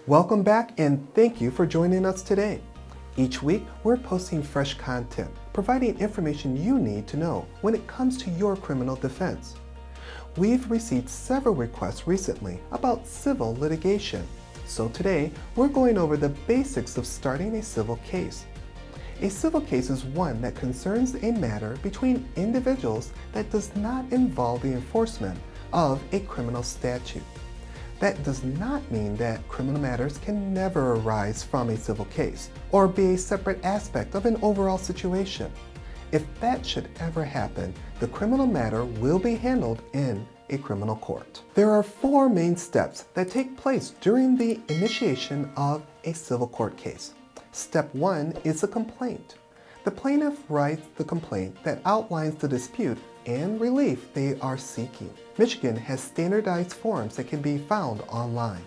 Welcome back and thank you for joining us today. Each week, we're posting fresh content, providing information you need to know when it comes to your criminal defense. We've received several requests recently about civil litigation, so today we're going over the basics of starting a civil case. A civil case is one that concerns a matter between individuals that does not involve the enforcement of a criminal statute. That does not mean that criminal matters can never arise from a civil case or be a separate aspect of an overall situation. If that should ever happen, the criminal matter will be handled in a criminal court. There are four main steps that take place during the initiation of a civil court case. Step one is a complaint. The plaintiff writes the complaint that outlines the dispute and relief they are seeking. Michigan has standardized forms that can be found online.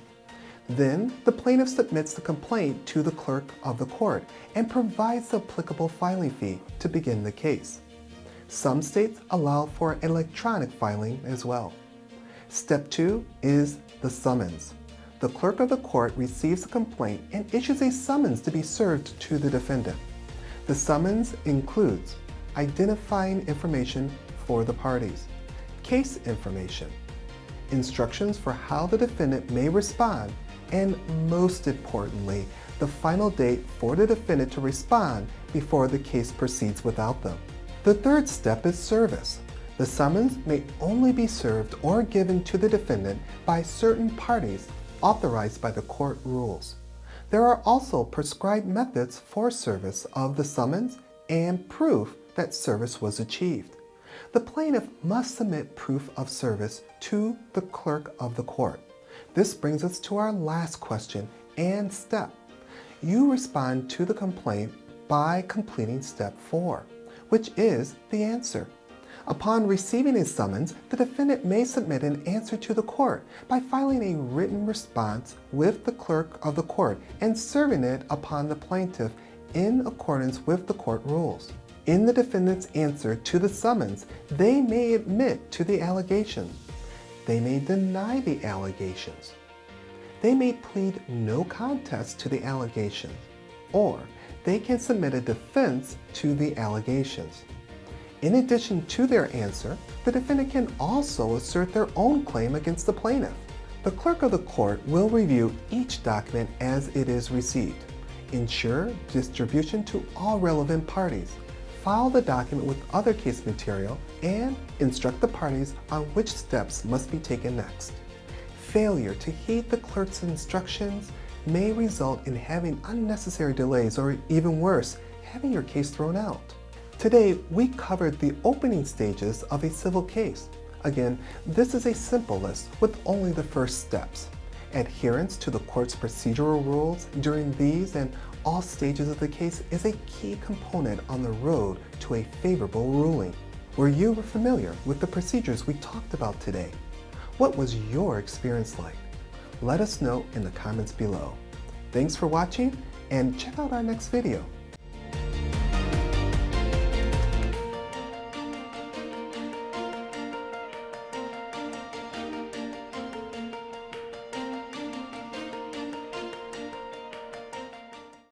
Then, the plaintiff submits the complaint to the clerk of the court and provides the applicable filing fee to begin the case. Some states allow for electronic filing as well. Step two is the summons. The clerk of the court receives the complaint and issues a summons to be served to the defendant. The summons includes identifying information for the parties, case information, instructions for how the defendant may respond, and most importantly, the final date for the defendant to respond before the case proceeds without them. The third step is service. The summons may only be served or given to the defendant by certain parties authorized by the court rules. There are also prescribed methods for service of the summons and proof that service was achieved. The plaintiff must submit proof of service to the clerk of the court. This brings us to our last question and step. You respond to the complaint by completing step 4, which is the answer. Upon receiving a summons, the defendant may submit an answer to the court by filing a written response with the clerk of the court and serving it upon the plaintiff in accordance with the court rules. In the defendant's answer to the summons, they may admit to the allegations. They may deny the allegations. They may plead no contest to the allegations, or they can submit a defense to the allegations. In addition to their answer, the defendant can also assert their own claim against the plaintiff. The clerk of the court will review each document as it is received, ensure distribution to all relevant parties, file the document with other case material, and instruct the parties on which steps must be taken next. Failure to heed the clerk's instructions may result in having unnecessary delays or even worse, having your case thrown out. Today, we covered the opening stages of a civil case. Again, this is a simple list with only the first steps. Adherence to the court's procedural rules during these and all stages of the case is a key component on the road to a favorable ruling. Were you familiar with the procedures we talked about today? What was your experience like? Let us know in the comments below. Thanks for watching and check out our next video.